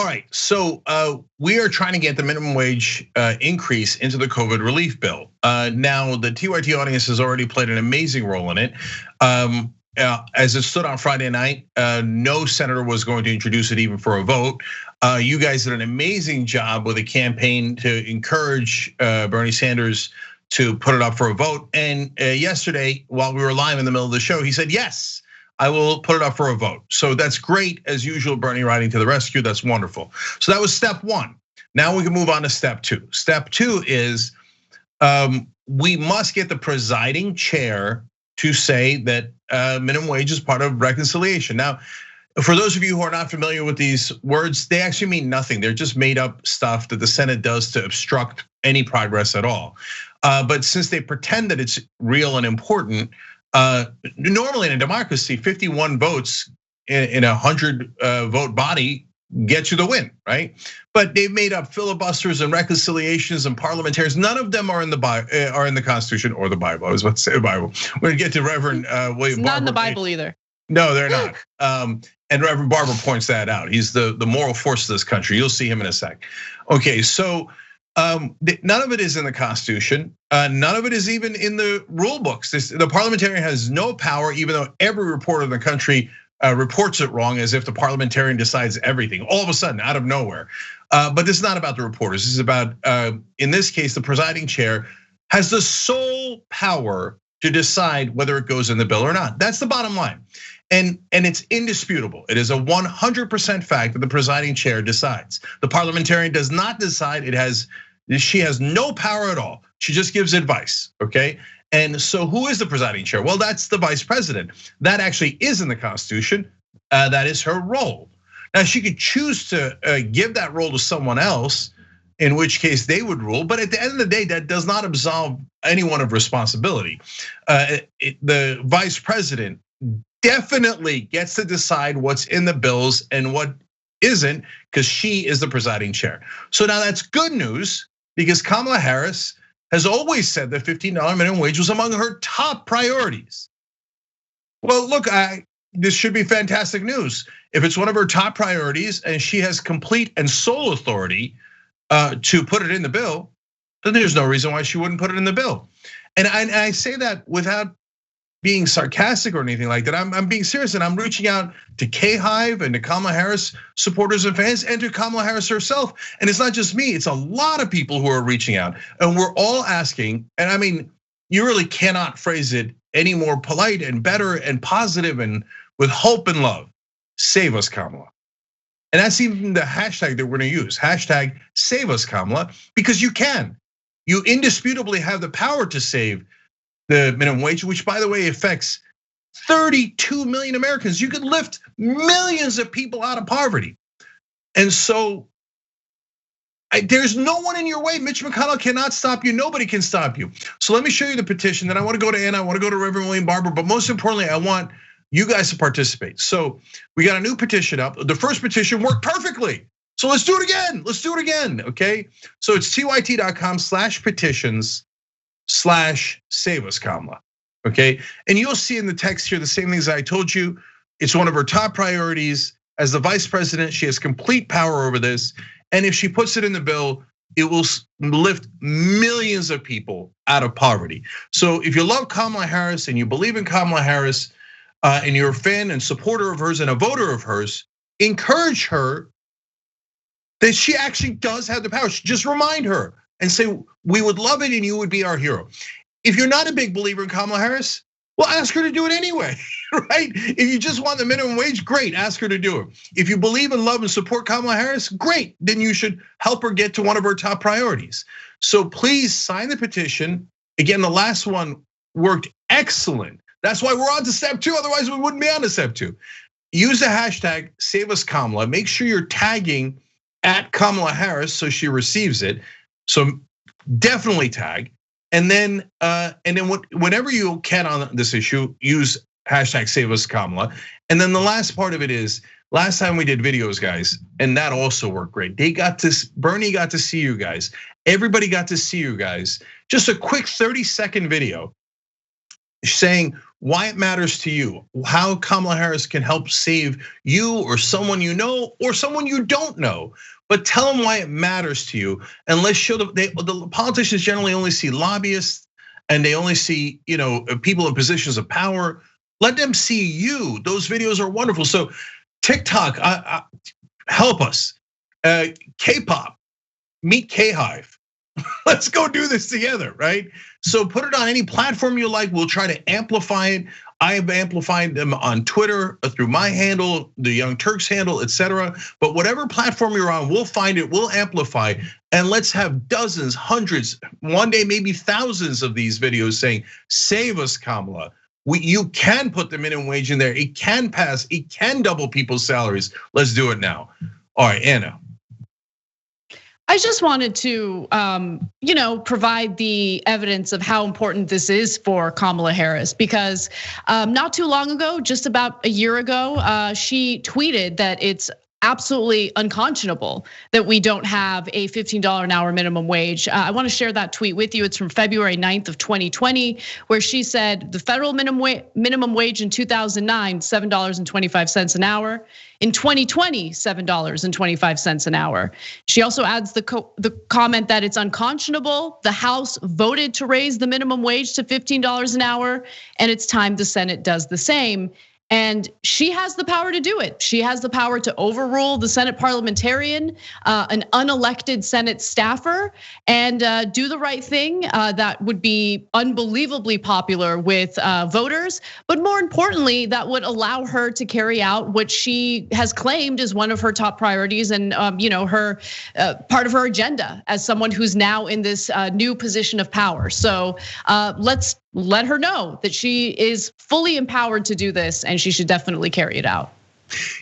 All right, so we are trying to get the minimum wage increase into the COVID relief bill. Now, the TYT audience has already played an amazing role in it. As it stood on Friday night, no senator was going to introduce it even for a vote. You guys did an amazing job with a campaign to encourage Bernie Sanders to put it up for a vote. And yesterday, while we were live in the middle of the show, he said, yes, I will put it up for a vote. So that's great, as usual, Bernie riding to the rescue, that's wonderful. So that was step one. Now we can move on to step two. Step two is we must get the presiding chair to say that minimum wage is part of reconciliation. Now, for those of you who are not familiar with these words, they actually mean nothing. They're just made up stuff that the Senate does to obstruct any progress at all. But since they pretend that it's real and important, normally in a democracy, 51 votes in a 100 vote body gets you the win, right? But they've made up filibusters and reconciliations and parliamentarians. None of them are in the Constitution or the Bible. I was about to say the Bible. We're gonna get to Reverend William Barber. It's not in the Bible either. No, they're not. And Reverend Barber points that out. He's the moral force of this country. You'll see him in a sec. Okay, so none of it is in the Constitution. None of it is even in the rule books. The parliamentarian has no power, even though every reporter in the country reports it wrong, as if the parliamentarian decides everything all of a sudden out of nowhere. But this is not about the reporters. This is about, in this case, the presiding chair has the sole power to decide whether it goes in the bill or not. That's the bottom line. And it's indisputable. It is a 100% fact that the presiding chair decides. The parliamentarian does not decide. She has no power at all. She just gives advice, okay? And so who is the presiding chair? Well, that's the vice president. That actually is in the Constitution. That is her role. Now, she could choose to give that role to someone else, in which case they would rule. But at the end of the day, that does not absolve anyone of responsibility. The vice president definitely gets to decide what's in the bills and what isn't, because she is the presiding chair. So now that's good news, because Kamala Harris has always said that $15 minimum wage was among her top priorities. Well, look, this should be fantastic news. If it's one of her top priorities and she has complete and sole authority to put it in the bill, then there's no reason why she wouldn't put it in the bill. And I say that without being sarcastic or anything like that. I'm being serious, and I'm reaching out to K-Hive and to Kamala Harris supporters and fans, and to Kamala Harris herself. And it's not just me, it's a lot of people who are reaching out. And we're all asking, and I mean, you really cannot phrase it any more polite and better and positive and with hope and love. Save us, Kamala. And that's even the hashtag that we're gonna use, hashtag save us, Kamala, because you can. You indisputably have the power to save the minimum wage, which by the way affects 32 million Americans. You could lift millions of people out of poverty. And so there's no one in your way. Mitch McConnell cannot stop you, nobody can stop you. So let me show you the petition. Then I wanna go to Anna, I wanna go to Reverend William Barber, but most importantly, I want you guys to participate. So we got a new petition up. The first petition worked perfectly. So let's do it again, okay? So it's tyt.com/petitions/save us, Kamala, okay? And you'll see in the text here the same things I told you. It's one of her top priorities. As the vice president, she has complete power over this. And if she puts it in the bill, it will lift millions of people out of poverty. So if you love Kamala Harris and you believe in Kamala Harris, and you're a fan and supporter of hers and a voter of hers, encourage her that she actually does have the power. Just remind her and say, we would love it and you would be our hero. If you're not a big believer in Kamala Harris, well, ask her to do it anyway, right? If you just want the minimum wage, great, ask her to do it. If you believe in, love, and support Kamala Harris, great, then you should help her get to one of her top priorities. So please sign the petition. Again, the last one worked excellent. That's why we're on to step two, otherwise we wouldn't be on to step two. Use the hashtag #SaveUsKamala. Make sure you're tagging at Kamala Harris so she receives it. So definitely tag. And then whenever you can on this issue, use hashtag #SaveUsKamala. And then the last part of it is, last time we did videos, guys, and that also worked great. Bernie got to see you guys. Everybody got to see you guys. Just a quick 30-second video saying why it matters to you, how Kamala Harris can help save you or someone you know or someone you don't know. But tell them why it matters to you, and let's show the politicians generally only see lobbyists and they only see people in positions of power. Let them see you. Those videos are wonderful. So TikTok, help us. K-pop, meet K-Hive. Let's go do this together, right? So put it on any platform you like. We'll try to amplify it. I've amplified them on Twitter through my handle, the Young Turks handle, etc. But whatever platform you're on, we'll find it, we'll amplify, and let's have dozens, hundreds, one day maybe thousands of these videos saying, save us, Kamala. You can put the minimum wage in there. It can pass. It can double people's salaries. Let's do it now. All right, Anna. I just wanted to, provide the evidence of how important this is for Kamala Harris, because not too long ago, just about a year ago, she tweeted that it's absolutely unconscionable that we don't have a $15 an hour minimum wage. I want to share that tweet with you. It's from February 9th of 2020, where she said the federal minimum wage in 2009, $7.25 an hour. In 2020, $7.25 an hour. She also adds the comment that it's unconscionable. The House voted to raise the minimum wage to $15 an hour, and it's time the Senate does the same. And she has the power to do it. She has the power to overrule the Senate parliamentarian, an unelected Senate staffer, and do the right thing that would be unbelievably popular with voters. But more importantly, that would allow her to carry out what she has claimed is one of her top priorities and her part of her agenda as someone who's now in this new position of power. So let's let her know that she is fully empowered to do this, and she should definitely carry it out.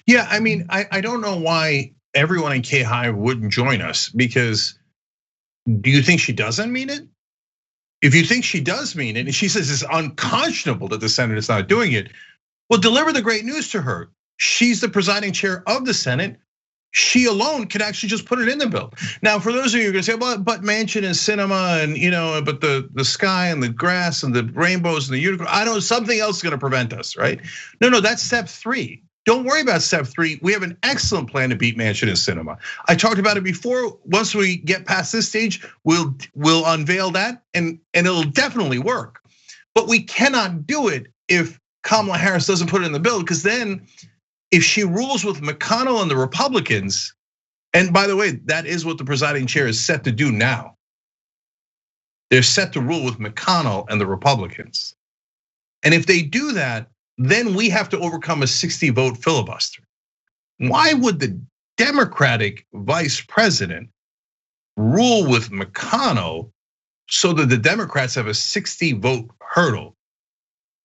Yeah, I mean, I don't know why everyone in K-Hive wouldn't join us, because do you think she doesn't mean it? If you think she does mean it, and she says it's unconscionable that the Senate is not doing it, well, deliver the great news to her. She's the presiding chair of the Senate. She alone could actually just put it in the bill. Now, for those of you who are gonna say, well, but Manchin and cinema and but the sky and the grass and the rainbows and the unicorn, I know something else is gonna prevent us, right? No, that's step 3. Don't worry about step 3. We have an excellent plan to beat Manchin and cinema. I talked about it before. Once we get past this stage, we'll unveil that and it'll definitely work. But we cannot do it if Kamala Harris doesn't put it in the bill, because then if she rules with McConnell and the Republicans, and by the way, that is what the presiding chair is set to do now. They're set to rule with McConnell and the Republicans. And if they do that, then we have to overcome a 60-vote filibuster. Why would the Democratic vice president rule with McConnell so that the Democrats have a 60-vote hurdle?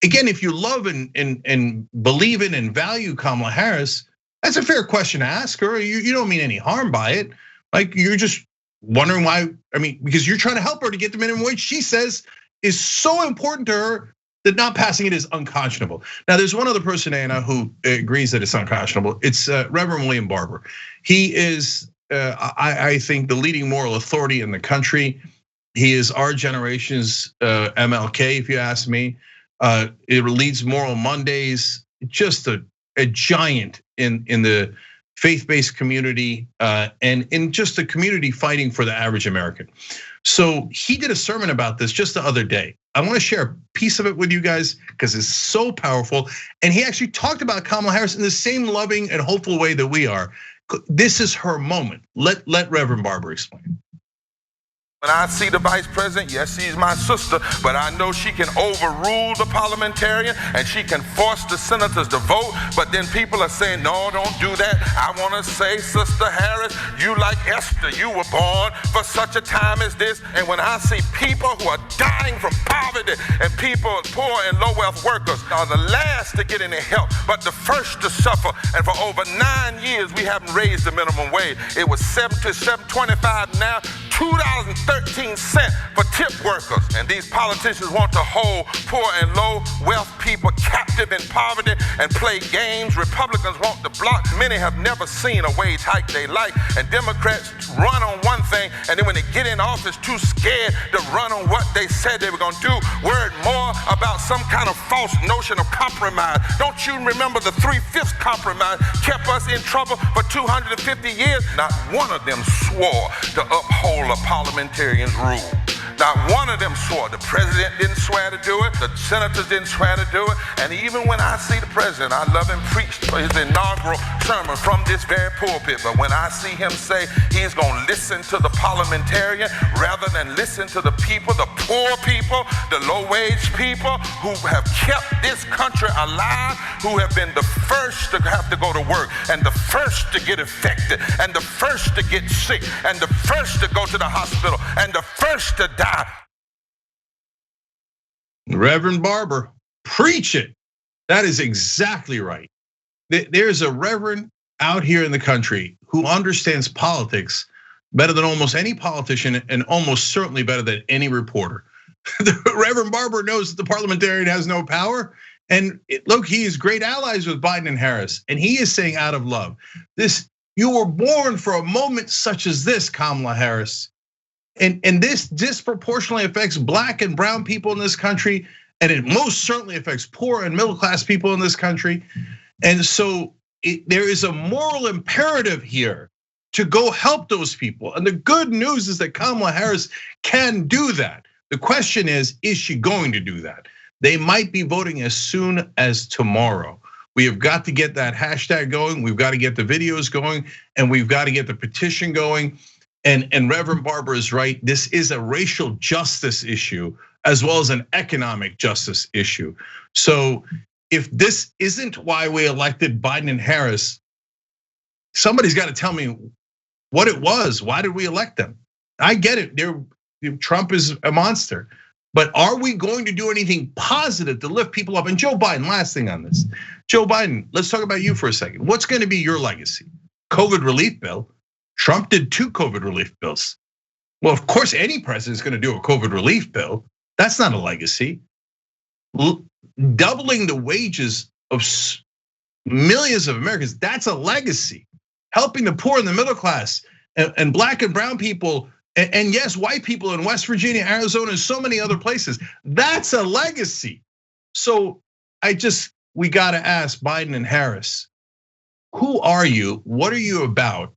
Again, if you love and believe in and value Kamala Harris, that's a fair question to ask her. You don't mean any harm by it. Like, you're just wondering why. I mean, because you're trying to help her to get the minimum wage she says is so important to her that not passing it is unconscionable. Now, there's one other person, Anna, who agrees that it's unconscionable. It's Reverend Barber. He is, I think, the leading moral authority in the country. He is our generation's MLK, if you ask me. It leads Moral Mondays, just a giant in the faith-based community and in just the community fighting for the average American. So he did a sermon about this just the other day. I want to share a piece of it with you guys because it's so powerful. And he actually talked about Kamala Harris in the same loving and hopeful way that we are. This is her moment. Let Reverend Barber explain. When I see the vice president, yes, she's my sister, but I know she can overrule the parliamentarian and she can force the senators to vote. But then people are saying, no, don't do that. I want to say, Sister Harris, you like Esther, you were born for such a time as this. And when I see people who are dying from poverty and people, poor and low wealth workers, are the last to get any help, but the first to suffer. And for over 9 years, we haven't raised the minimum wage. It was $7 to $7.25 now. $2.13 for tip workers. And these politicians want to hold poor and low wealth people captive in poverty and play games. Republicans want to block. Many have never seen a wage hike they like. And Democrats run on one thing, and then when they get in office, too scared to run on what they said they were going to do. Worried more about some kind of false notion of compromise. Don't you remember the 3/5 compromise kept us in trouble for 250 years? Not one of them swore to uphold a parliamentarian's rule. Not one of them swore. The president didn't swear to do it. The senators didn't swear to do it. And even when I see the president, I love him preach his inaugural sermon from this very pulpit. But when I see him say he's going to listen to the parliamentarian rather than listen to the people, the poor people, the low-wage people who have kept this country alive, who have been the first to have to go to work and the first to get affected and the first to get sick and the first to go to the hospital and the first to die. Reverend Barber, preach it. That is exactly right. There's a reverend out here in the country who understands politics better than almost any politician and almost certainly better than any reporter. Reverend Barber knows that the parliamentarian has no power. And look, he is great allies with Biden and Harris. And he is saying out of love, you were born for a moment such as this, Kamala Harris. And this disproportionately affects black and brown people in this country, and it most certainly affects poor and middle class people in this country. And so there is a moral imperative here to go help those people. And the good news is that Kamala Harris can do that. The question is she going to do that? They might be voting as soon as tomorrow. We have got to get that hashtag going. We've got to get the videos going, and we've got to get the petition going. And Reverend Barber is right. This is a racial justice issue as well as an economic justice issue. So if this isn't why we elected Biden and Harris, somebody's got to tell me what it was. Why did we elect them? I get it. Trump is a monster. But are we going to do anything positive to lift people up? And Joe Biden, last thing on this. Joe Biden, let's talk about you for a second. What's going to be your legacy? COVID relief bill. Trump did 2 COVID relief bills. Well, of course, any president is going to do a COVID relief bill. That's not a legacy. Doubling the wages of millions of Americans, that's a legacy. Helping the poor and the middle class and black and brown people, and yes, white people in West Virginia, Arizona, and so many other places, that's a legacy. So we got to ask Biden and Harris, who are you? What are you about?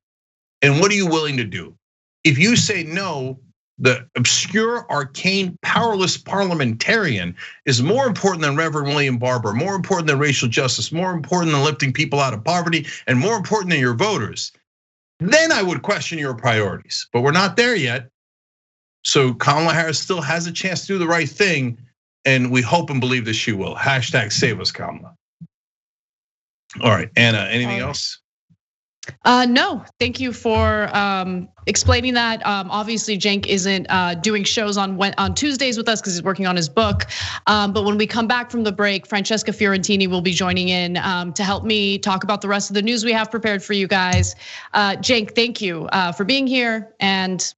And what are you willing to do? If you say no, the obscure, arcane, powerless parliamentarian is more important than Reverend William Barber, more important than racial justice, more important than lifting people out of poverty, and more important than your voters, then I would question your priorities. But we're not there yet. So Kamala Harris still has a chance to do the right thing, and we hope and believe that she will. Hashtag save us, Kamala. All right, Anna, anything else? No, thank you for explaining that. Obviously, Cenk isn't doing shows on Tuesdays with us because he's working on his book. But when we come back from the break, Francesca Fiorentini will be joining in to help me talk about the rest of the news we have prepared for you guys. Cenk, thank you for being here. And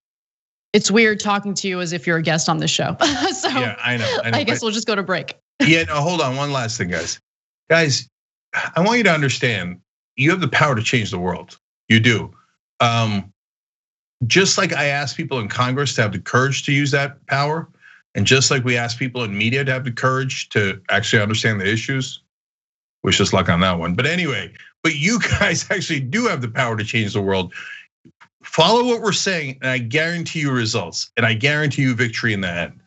it's weird talking to you as if you're a guest on this show. So yeah, I know. I guess we'll just go to break. Yeah, no, hold on. One last thing, guys. Guys, I want you to understand, you have the power to change the world. You do. Just like I ask people in Congress to have the courage to use that power, and just like we ask people in media to have the courage to actually understand the issues, wish us luck on that one. But anyway, but you guys actually do have the power to change the world. Follow what we're saying, and I guarantee you results, and I guarantee you victory in the end.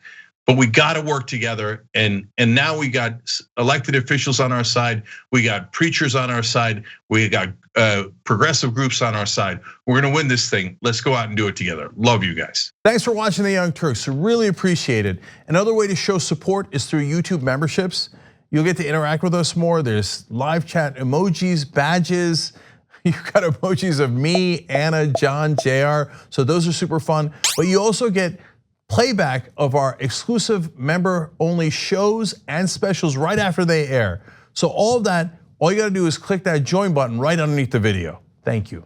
But we got to work together, and now we got elected officials on our side, we got preachers on our side, we got progressive groups on our side. We're gonna win this thing. Let's go out and do it together. Love you guys. Thanks for watching The Young Turks. Really appreciate it. Another way to show support is through YouTube memberships. You'll get to interact with us more. There's live chat emojis, badges. You've got emojis of me, Anna, John, JR. So those are super fun. But you also get playback of our exclusive member-only shows and specials right after they air. So all of that, all you gotta do is click that join button right underneath the video. Thank you.